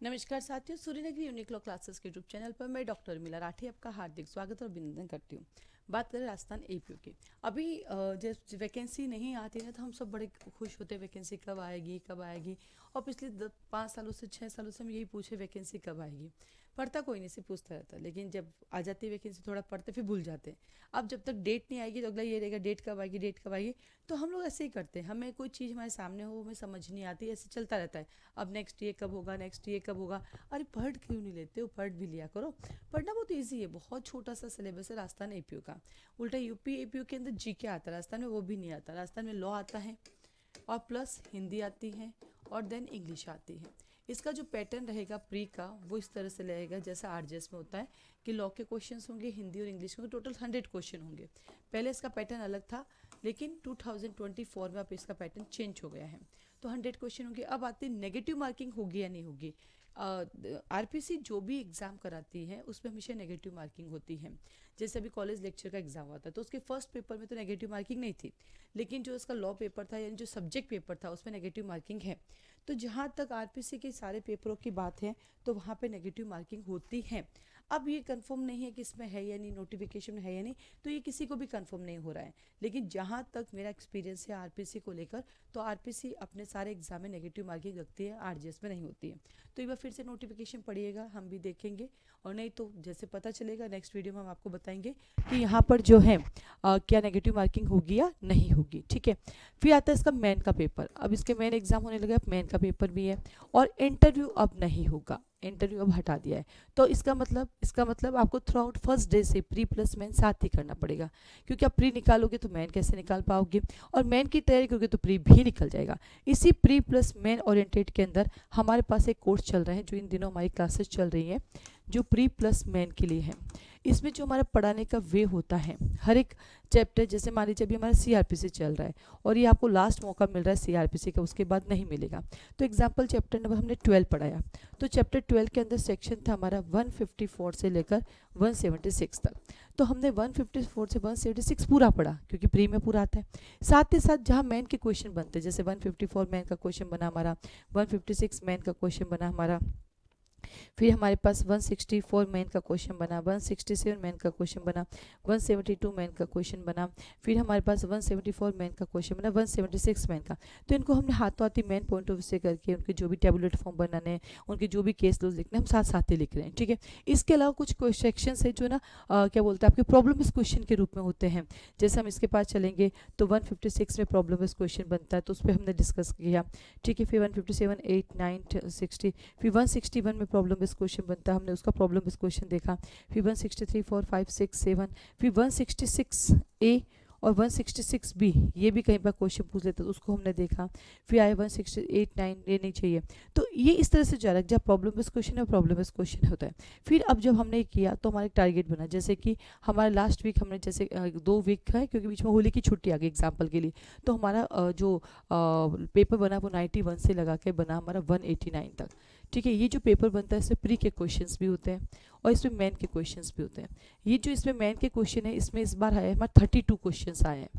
नमस्कार साथियों, Suryanagari unique law classes के यूट्यूब चैनल पर मैं डॉक्टर उर्मिला राठी आपका हार्दिक स्वागत और अभिनंदन करती हूँ। बात करें राजस्थान एपीयू की। अभी जब वैकेंसी नहीं आती ना तो हम सब बड़े खुश होते हैं, वैकेंसी कब आएगी कब आएगी। और पिछले 5 सालों से 6 सालों से हम यही पूछे वैकेंसी कब आएगी। पढ़ता कोई नहीं, सिर्फ पूछता रहता है, लेकिन जब आ जाती है वैकेंसी थोड़ा पढ़ते फिर भूल जाते हैं। अब जब तक डेट नहीं आएगी तो अगला ये रहेगा डेट कब आएगी डेट कब आएगी। तो हम लोग ऐसे ही करते हैं, हमें कोई चीज़ हमारे सामने हो हमें समझ नहीं आती, ऐसे चलता रहता है। अब नेक्स्ट ये कब होगा, नेक्स्ट ये कब होगा। अरे पढ़ क्यों नहीं लेते हो, पढ़ भी लिया करो। पढ़ना बहुत ईजी है, बहुत छोटा सा सिलेबस है राजस्थान एपीयू का। उल्टा यूपी एपीयू के अंदर जीके आता है, राजस्थान में वो भी नहीं आता। राजस्थान में लॉ आता है और प्लस हिंदी आती है और देन इंग्लिश आती है। इसका जो पैटर्न रहेगा प्री का वो इस तरह से रहेगा जैसा आरजेएस में होता है कि लॉ के क्वेश्चंस होंगे, हिंदी और इंग्लिश के टोटल 100 क्वेश्चन होंगे। पहले इसका पैटर्न अलग था, लेकिन 2024 में अब इसका पैटर्न चेंज हो गया है। तो 100 क्वेश्चन होंगे। अब आती है नेगेटिव मार्किंग होगी या नहीं होगी। आरपीसी जो भी एग्ज़ाम कराती है उसमें हमेशा नेगेटिव मार्किंग होती है। जैसे अभी कॉलेज लेक्चर का एग्ज़ाम हुआ था तो उसके फर्स्ट पेपर में तो नेगेटिव मार्किंग नहीं थी, लेकिन जो उसका लॉ पेपर था यानी जो सब्जेक्ट पेपर था उसमें नेगेटिव मार्किंग है। तो जहाँ तक आरपीसी के सारे पेपरों की बात है तो वहाँ पे नेगेटिव मार्किंग होती है। अब ये कंफर्म नहीं है कि इसमें है या नहीं, नोटिफिकेशन है या नहीं, तो ये किसी को भी कंफर्म नहीं हो रहा है। लेकिन जहाँ तक मेरा एक्सपीरियंस है आरपीसी को लेकर, तो आरपीसी अपने सारे एग्जाम में नेगेटिव मार्किंग रखती है, आरजीएस में नहीं होती है। तो एक बार फिर से नोटिफिकेशन पढ़िएगा, हम भी देखेंगे। और नहीं तो जैसे पता चलेगा नेक्स्ट वीडियो में हम आपको बताएंगे कि यहाँ पर जो है क्या नेगेटिव मार्किंग होगी या नहीं होगी। ठीक है। फिर आता है इसका मेन का पेपर। अब इसके मेन एग्जाम होने लगा, मेन का पेपर भी है और इंटरव्यू अब नहीं होगा। इंटरव्यू अब हटा दिया है। तो इसका मतलब आपको थ्रू आउट फर्स्ट डे से प्री प्लस मेन साथ ही करना पड़ेगा, क्योंकि आप प्री निकालोगे तो मेन कैसे निकाल पाओगे, और मेन की तैयारी करोगे तो प्री भी निकल जाएगा। इसी प्री प्लस मेन ओरिएंटेड के अंदर हमारे पास एक कोर्स चल रहा है, जो इन दिनों हमारी क्लासेस चल रही हैं, जो प्री प्लस मेन के लिए है। इसमें जो हमारा पढ़ाने का वे होता है, हर एक चैप्टर, जैसे मान लीजिए अभी हमारा सीआरपीसी चल रहा है और ये आपको लास्ट मौका मिल रहा है सीआरपीसी का, उसके बाद नहीं मिलेगा। तो एग्जाम्पल चैप्टर नंबर हमने 12 पढ़ाया, तो चैप्टर 12 के अंदर सेक्शन था हमारा 154 से लेकर 176 तक। तो हमने 154 से 176 पूरा पढ़ा, क्योंकि प्री में पूरा आता है। साथ ही साथ जहाँ मेन के क्वेश्चन बनते हैं, जैसे 154 मेन का क्वेश्चन बना हमारा, 156 मेन का क्वेश्चन बना हमारा, फिर हमारे पास 164 मेन का क्वेश्चन बना, 167 मेन का क्वेश्चन बना, 172 मेन का क्वेश्चन बना, फिर हमारे पास 174 मेन का क्वेश्चन बना, 176 मेन का। तो इनको हमने हाथों हाथ ही मेन पॉइंट ऑफ व्यू से करके उनके जो भी टेबुलेट फॉर्म बनाने, उनके जो भी केस लॉज लिखने, हम साथ साथ ही लिख रहे हैं। ठीक है। इसके अलावा कुछ सेक्शन है जो ना क्या बोलते हैं आपके प्रॉब्लम इस क्वेश्चन के रूप में होते हैं। जैसे हम इसके पास चलेंगे तो 156 में प्रॉब्लम इस क्वेश्चन बनता है, तो उस पर हमने डिस्कस किया। ठीक है। फिर 157, 8, 9, 60, फिर 161 में प्रॉब्लम बेस्ड क्वेश्चन बनता है, हमने उसका प्रॉब्लम बेस्ड क्वेश्चन देखा। फिर 163, 4, 5, 6, 7, फिर 166 ए और 166 बी, ये भी कहीं पर क्वेश्चन पूछ लेते तो उसको हमने देखा। फिर आए 168, 9, ये नहीं चाहिए। तो ये इस तरह से जा रहा है, जब प्रॉब्लम बेस्ड क्वेश्चन है प्रॉब्लम बेस्ड क्वेश्चन होता है। फिर अब जब हमने किया तो हमारा टारगेट बना, जैसे कि हमारा लास्ट वीक हमने जैसे 2 वीक है क्योंकि बीच में होली की छुट्टी आ गई एग्जाम्पल के लिए, तो हमारा जो पेपर बना वो 91 से लगा के बना हमारा 189 तक। ठीक है। ये जो पेपर बनता है इसमें प्री के क्वेश्चंस भी होते हैं और इसमें मेन के क्वेश्चंस भी होते हैं। ये जो इसमें मेन के क्वेश्चन है, इसमें इस बार है हमारे 32 क्वेश्चंस आए हैं,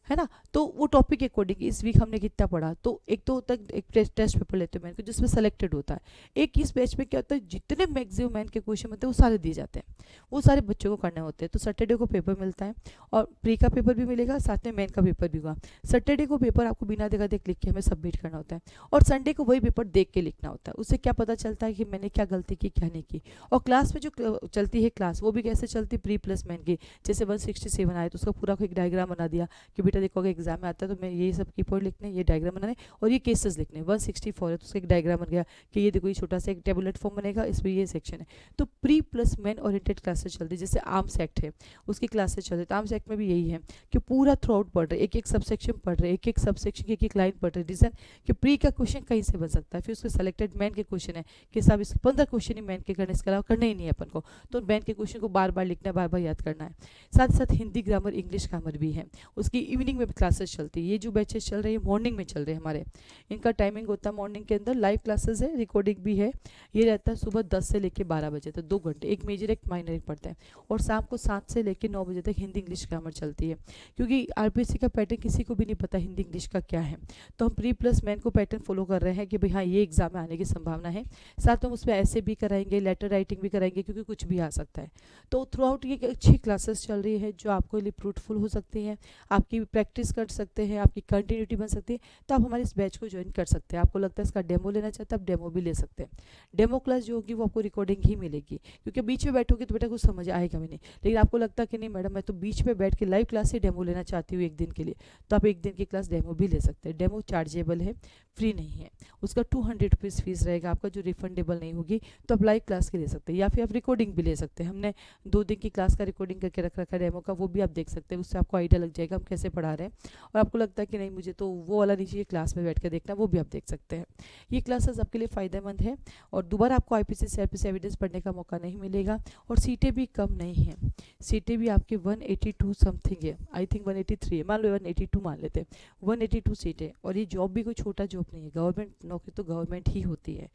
है ना। तो वो टॉपिक के अकॉर्डिंग इस वीक हमने कितना पढ़ा, तो एक तो होता है एक टेस्ट पेपर लेते हैं मैन को, जिसमें सेलेक्टेड होता है। एक इस बैच में क्या होता है, जितने मैक्सिमम मैन के क्वेश्चन होते हैं वो सारे दिए जाते हैं, वो सारे बच्चों को करने होते हैं। तो सैटरडे को पेपर मिलता है और प्री का पेपर भी मिलेगा, साथ में मेन का पेपर भी होगा। सैटरडे को पेपर आपको बिना देखा देख लिख के हमें सबमिट करना होता है, और संडे को वही पेपर देख के लिखना होता है। उससे क्या पता चलता है कि मैंने क्या गलती की क्या नहीं की। और क्लास में जो चलती है क्लास, वो भी कैसे चलती है प्री प्लस मेन की। जैसे 167 आए तो उसका पूरा एक डायग्राम बना दिया कि बेटा देखो अगर एग्जाम में आता है तो मैं ये सब की पॉइंट लिखने, ये डायग्राम बनाने और ये केसेस लिखने। 164 है तो उसका एक डायग्राम बन गया कि ये देखो ये छोटा सा एक टेबुलेट फॉर्म बनेगा, इसमें ये सेक्शन है। तो pre plus main oriented classes चलती है। जैसे आर्म्स एक्ट है उसकी क्लासेस चलती है, तो आर्म्स एक्ट में भी यही है कि पूरा थ्रू आउट पढ़ रहे, एक एक सब सेक्शन पढ़ रहे, एक एक सब सेक्शन की एक एक लाइन पढ़ रहे। रीजन कि प्री का क्वेश्चन कहीं से बन सकता है। फिर उसके सेलेक्टेड मेन के क्वेश्चन है कि साहब इस 15 क्वेश्चन ही मेन के करने, इसके अलावा करना ही नहीं है अपन को। तो मेन के क्वेश्चन को बार बार लिखना है, बार बार याद करना है। साथ ही साथ हिंदी ग्रामर इंग्लिश ग्रामर भी है, उसकी इवनिंग में क्लासेस चलती है। ये जो बैचेस चल रही है मॉर्निंग में चल रहे हैं हमारे, इनका टाइमिंग होता है मॉर्निंग के अंदर, लाइव क्लासेस है, रिकॉर्डिंग भी है। ये रहता है सुबह 10 से लेकर 12 बजे तक, 2 घंटे, एक मेजर एक माइनर एक पढ़ते हैं। और शाम को 7 से लेकर 9 बजे तक हिंदी इंग्लिश ग्रामर चलती है, क्योंकि आरपीएससी का पैटर्न किसी को भी नहीं पता हिंदी इंग्लिश का क्या है, तो हम प्री प्लस मेन को पैटर्न फॉलो कर रहे हैं कि भाई हाँ ये एग्जाम में आने की संभावना है। साथ में उसमें ऐसे भी कराएंगे, लेटर राइटिंग भी कराएंगे, क्योंकि कुछ भी आ सकता है। तो थ्रू आउट ये अच्छी क्लासेस चल रही है जो आपके लिए फ्रूटफुल हो सकती हैं, आपकी प्रैक्टिस कर सकते हैं, आपकी कंटिन्यूटी बन सकती है। तो आप हमारे इस बैच को ज्वाइन कर सकते हैं। आपको लगता है इसका डेमो लेना चाहते हैं, आप डेमो भी ले सकते हैं। डेमो क्लास जो होगी वो आपको रिकॉर्डिंग ही मिलेगी, क्योंकि बीच में बैठोगे तो बेटा कुछ समझ आएगा भी नहीं। लेकिन आपको लगता है कि नहीं मैडम मैं तो बीच में बैठ के लाइव क्लास से डेमो लेना चाहती हूँ एक दिन के लिए, तो आप एक दिन की क्लास डेमो भी ले सकते हैं। डेमो चार्जेबल है, फ्री नहीं है, उसका 200 रुपीज़ फीस रहेगा आपका, जो रिफंडेबल नहीं होगी। तो आप लाइव क्लास के ले सकते हैं, या फिर आप रिकॉर्डिंग भी ले सकते हैं। हमने 2 दिन की क्लास का रिकॉर्डिंग करके रख रखा है डेमो का, वो भी आप देख सकते हैं। उससे आपको आइडिया लग जाएगा हम कैसे पढ़ा रहे हैं। और आपको लगता है कि नहीं मुझे तो वो वाला नहीं चाहिए, क्लास में बैठ कर देखना, वो भी आप देख सकते हैं। ये क्लासेस आपके लिए फ़ायदेमंद है, और दोबारा आपको आईपीसी सीआरपीसी एविडेंस पढ़ने का मौका नहीं मिलेगा। और सीटें भी कम नहीं हैं, सीटें भी आपके 182 समथिंग है, आई थिंक 183 है, मान लो 182 मान लेते हैं, 182 सीटें। और ये जॉब भी कोई छोटा जॉब नहीं है, गवर्नमेंट नौकरी तो गवर्नमेंट ही होती है।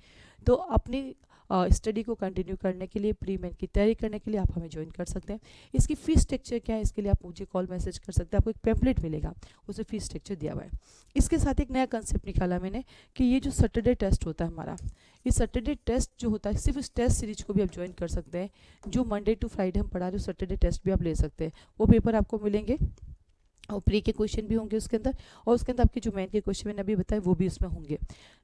तो अपनी स्टडी को कंटिन्यू करने के लिए, प्री मेन की तैयारी करने के लिए आप हमें ज्वाइन कर सकते हैं। इसकी फीस स्ट्रक्चर क्या है, इसके लिए आप मुझे कॉल मैसेज कर सकते हैं। आपको एक पैम्पलेट मिलेगा, उसमें फीस स्ट्रक्चर दिया हुआ है। इसके साथ एक नया कंसेप्ट निकाला मैंने कि ये जो सैटरडे टेस्ट होता है हमारा, ये सैटरडे टेस्ट जो होता है, सिर्फ इस टेस्ट सीरीज को भी आप ज्वाइन कर सकते हैं। जो मंडे टू फ्राइडे हम पढ़ा रहे हो, सैटरडे टेस्ट भी आप ले सकते हैं। वो पेपर आपको मिलेंगे, और प्री के क्वेश्चन भी होंगे उसके अंदर, और उसके अंदर आपके जो मेन के क्वेश्चन मैंने अभी बताए वो भी उसमें होंगे।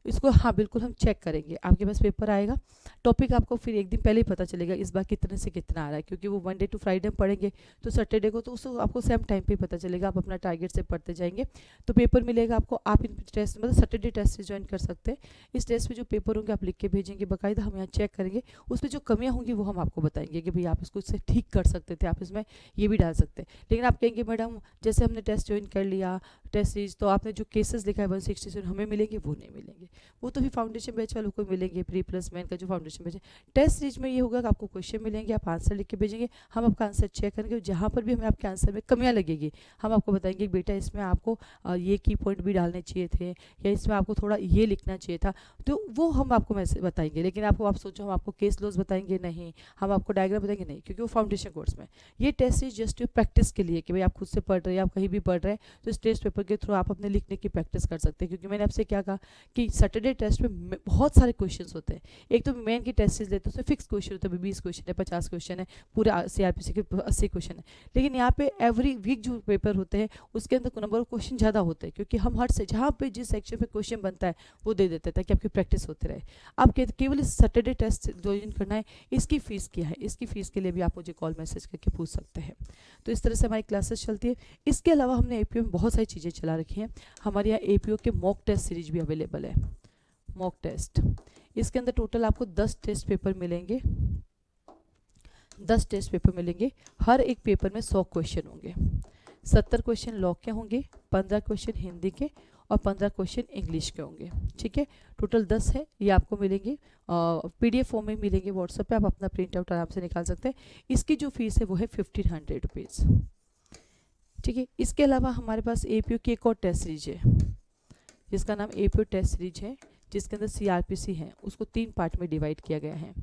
इसको हाँ बिल्कुल हम चेक करेंगे, आपके पास पेपर आएगा, टॉपिक आपको फिर एक दिन पहले ही पता चलेगा इस बार कितने से कितना आ रहा है, क्योंकि वो मंडे टू फ्राइडे हम पढ़ेंगे, तो सैटरडे को तो उसको आपको सेम टाइम पे पता चलेगा। आप अपना टारगेट से पढ़ते जाएंगे तो पेपर मिलेगा आपको। आप इन टेस्ट मतलब सैटरडे टेस्ट से ज्वाइन कर सकते हैं। इस टेस्ट में जो पेपर होंगे आप लिख के भेजेंगे बाकायदा, हम यहाँ चेक करेंगे, उसमें जो कमियाँ होंगी वो हम आपको बताएंगे कि भाई आप इसको इससे ठीक कर सकते थे, आप इसमें ये भी डाल सकते हैं। लेकिन आप कहेंगे मैडम जैसे हमने टेस्ट ज्वाइन कर लिया, टेस्ट सीरीज, तो आपने जो केसेस लिखा है 167 हमें मिलेंगे, वो नहीं मिलेंगे, वो तो भी फाउंडेशन बैच वालों को मिलेंगे। प्री प्लस मेन का जो फाउंडेशन बैच है, टेस्ट सीरीज में ये होगा कि आपको क्वेश्चन मिलेंगे, आप आंसर लिख के भेजेंगे, हम आपका आंसर चेक करेंगे। जहाँ पर भी हमें आपके आंसर में कमियाँ लगेगी हम आपको बताएंगे कि बेटा इसमें आपको ये की पॉइंट भी डालने चाहिए थे, या इसमें आपको थोड़ा ये लिखना चाहिए था, तो वो हम आपको मैसेज बताएंगे। लेकिन आप सोचो हम आपको केस लॉस बताएंगे, नहीं, हम आपको डायग्राम बताएंगे, नहीं, क्योंकि वो फाउंडेशन कोर्स में। ये टेस्ट सीरीज जस्ट प्रैक्टिस के लिए कि भाई आप खुद से पढ़ रहे हैं, आप कहीं भी पढ़ रहे हैं, तो इस टेस्ट पेपर के थ्रू आप अपने लिखने की प्रैक्टिस कर सकते हैं। क्योंकि मैंने आपसे क्या कहा कि सैटरडे टेस्ट में बहुत सारे क्वेश्चंस होते हैं। एक तो मेन की टेस्ट सीरीज लेते हैं, उसमें फिक्स क्वेश्चन होता है, 20 क्वेश्चन है, 50 क्वेश्चन है, पूरे सीआरपीसी के 80 क्वेश्चन है। लेकिन यहाँ पे एवरी वीक जो पेपर होते हैं उसके अंदर नंबर ऑफ क्वेश्चन ज़्यादा होते हैं, क्योंकि हम हर से जहाँ पे जिस सेक्शन पे क्वेश्चन बनता है वो दे देते हैं ताकि आपकी प्रैक्टिस होती रहे। आप केवल इस सैटरडे टेस्ट ज्वाइन करना है, इसकी फ़ीस क्या है, इसकी फ़ीस के लिए भी आप मुझे कॉल मैसेज करके पूछ सकते हैं। तो इस तरह से हमारी क्लासेस चलती है। इसके अलावा हमने एपीओ में बहुत सारी चीज़ें चला रखी हैं। हमारे यहाँ एपीओ के मॉक टेस्ट सीरीज भी अवेलेबल है। मॉक टेस्ट, इसके अंदर टोटल आपको 10 टेस्ट पेपर मिलेंगे, 10 टेस्ट पेपर मिलेंगे। हर एक पेपर में 100 क्वेश्चन होंगे। 70 क्वेश्चन लॉ के होंगे, 15 क्वेश्चन हिंदी के, और 15 क्वेश्चन इंग्लिश के होंगे। ठीक है, टोटल 10 है। ये आपको मिलेंगे पीडीएफ फॉर्म में मिलेंगे, व्हाट्सएप पे आप अपना प्रिंट आउट आराम से निकाल सकते हैं। इसकी जो फीस है वो है 1500 रुपीज़। ठीक है, इसके अलावा हमारे पास एपीओ की एक और टेस्ट सीरीज है जिसका नाम एपीओ टेस्ट सीरीज है, जिसके अंदर सीआरपीसी है, उसको 3 पार्ट में डिवाइड किया गया है।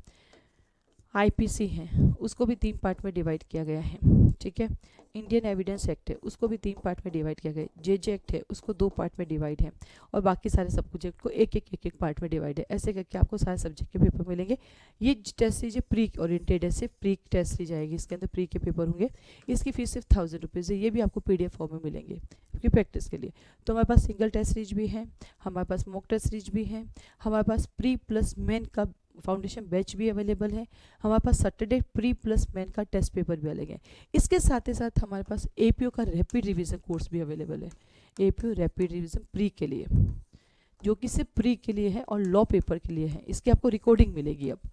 आईपीसी है, उसको भी 3 पार्ट में डिवाइड किया गया है। ठीक है, इंडियन एविडेंस एक्ट है, उसको भी 3 पार्ट में डिवाइड किया गया है। जेजे एक्ट है, उसको 2 पार्ट में डिवाइड है, और बाकी सारे सब्जेक्ट को एक पार्ट में डिवाइड है। ऐसे करके आपको सारे सब्जेक्ट के पेपर मिलेंगे। ये टेस्ट सीरीज प्री ओरिएंटेड है, सिर्फ प्री टेस्ट सीरीज आएगी, इसके अंदर प्री के पेपर होंगे। इसकी फीस सिर्फ 1000 रुपीज़ है। ये भी आपको पीडीएफ फॉर्म में मिलेंगे आपकी प्रैक्टिस के लिए। तो हमारे पास सिंगल टेस्ट सीरीज भी है, हमारे पास मॉक टेस्ट सीरीज भी है, हमारे पास प्री प्लस मेन का फाउंडेशन बैच भी अवेलेबल है, हमारे पास सैटरडे प्री प्लस मेन का टेस्ट पेपर भी अलग है। इसके साथ ही साथ हमारे पास एपीओ का रैपिड रिवीजन कोर्स भी अवेलेबल है। एपीओ रैपिड रिवीजन प्री के लिए, जो कि सिर्फ प्री के लिए है और लॉ पेपर के लिए है। इसकी आपको रिकॉर्डिंग मिलेगी अब।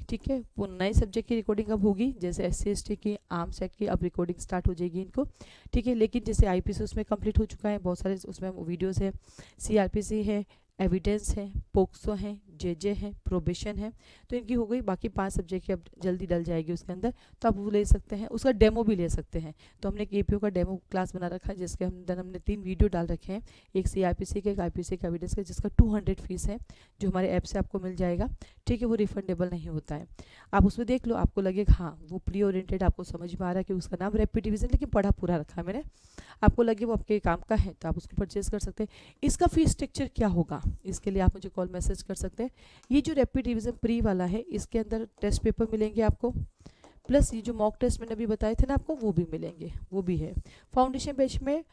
ठीक है, वो नए सब्जेक्ट की रिकॉर्डिंग अब होगी, जैसे SC/ST की, आर्म्स एक्ट की, अब रिकॉर्डिंग स्टार्ट हो जाएगी इनको। ठीक है, लेकिन जैसे आईपीसी उसमें कंप्लीट हो चुका है, बहुत सारे उसमें वीडियोस है, सीआरपीसी है, एविडेंस है, पोक्सो है, जे है, प्रोबेशन है, तो इनकी हो गई। बाकी 5 सब्जेक्ट की अब जल्दी डल जाएगी उसके अंदर, तो आप वो ले सकते हैं, उसका डेमो भी ले सकते हैं। तो हमने एक APO का डेमो क्लास बना रखा है जिसके अंदर हमने 3 वीडियो डाल रखे हैं, एक CRPC के, एक IPC का एविडेंस का, जिसका 200 फीस है, जो हमारे ऐप से आपको मिल जाएगा, ठीक है। वो रिफंडेबल नहीं होता है, आप उसमें देख लो, आपको लगेगा हाँ वो प्री ओरिएंटेड आपको समझ में आ रहा है कि उसका नाम रैपिड रिवीजन, लेकिन पढ़ा पूरा रखा है मैंने, आपको लगे वो आपके काम का है तो आप उसको परचेज कर सकते हैं। इसका फीस स्ट्रक्चर क्या होगा, इसके लिए आप मुझे कॉल मैसेज कर सकते हैं। ये जो रैपिड रिवीजन प्री वाला है, इसके अंदर टेस्ट पेपर मिलेंगे आपको, प्लस ये जो मॉक टेस्ट मैंने अभी बताए थे ना आपको, वो भी मिलेंगे, वो भी है। फाउंडेशन बैच में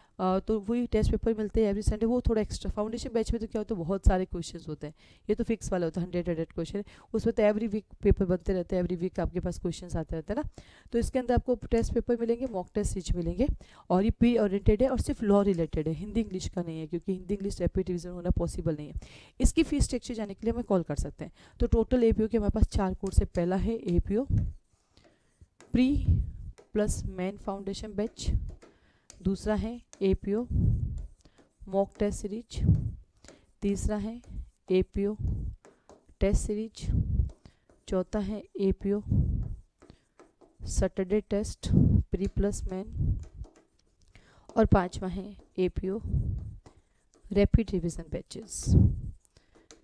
तो वही टेस्ट पेपर मिलते हैं एवरी संडे, वो थोड़ा एक्स्ट्रा। फाउंडेशन बैच में तो क्या होता है, बहुत सारे क्वेश्चंस होते हैं, ये तो फिक्स वाला होता है 100 क्वेश्चन, उसमें तो एवरी वीक पेपर बनते रहते हैं, एवरी वीक आपके पास क्वेश्चंस आते रहते हैं ना। तो इसके अंदर आपको टेस्ट पेपर मिलेंगे, मॉक टेस्ट सीच मिलेंगे, और ये प्री ओरिएंटेड है और सिर्फ लॉ रिलेटेड है, हिंदी इंग्लिश का नहीं है, क्योंकि हिंदी इंग्लिश रैपिड रिवीजन होना पॉसिबल नहीं है। इसकी फीस स्ट्रक्चर जाने के लिए हमें कॉल कर सकते हैं। तो टोटल APO के हमारे पास 4 कोर्स है। पहला है APO pre plus main foundation batch, दूसरा है APO मॉक टेस्ट सीरीज, तीसरा है APO टेस्ट सीरीज, चौथा है APO Saturday test pre plus main, और पांचवा है APO रैपिड रिवीजन बैचेस।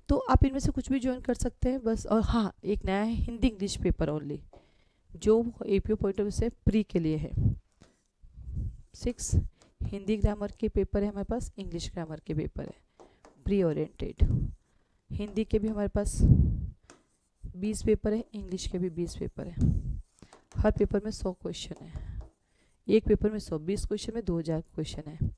तो आप इनमें से कुछ भी ज्वाइन कर सकते हैं बस। और हाँ, एक नया है हिंदी इंग्लिश पेपर ओनली, जो APO पॉइंट ऑफ व्यू से प्री के लिए है। 6 हिंदी ग्रामर के पेपर है हमारे पास, इंग्लिश ग्रामर के पेपर है प्री ओरिएंटेड। हिंदी के भी हमारे पास 20 पेपर है, इंग्लिश के भी 20 पेपर है। हर पेपर में 100 क्वेश्चन है, एक पेपर में 120 क्वेश्चन में 2000 क्वेश्चन है।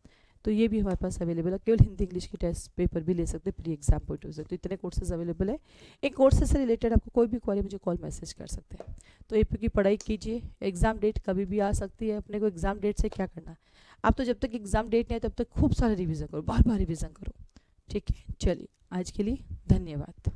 तो ये भी हमारे पास अवेलेबल है। केवल हिंदी इंग्लिश की टेस्ट पेपर भी ले सकते हैं pre exam point of view से। तो इतने कोर्सेज अवेलेबल है। इन कोर्सेज से रिलेटेड आपको कोई भी क्वेरी मुझे कॉल मैसेज कर सकते हैं। तो APO की पढ़ाई कीजिए, एग्जाम डेट कभी भी आ सकती है, अपने को एग्जाम डेट से क्या करना, आप तो जब तक एग्जाम डेट नहीं है तब तक खूब सारा रिविजन करो, बार बार रिविजन करो, ठीक है। चलिए आज के लिए धन्यवाद।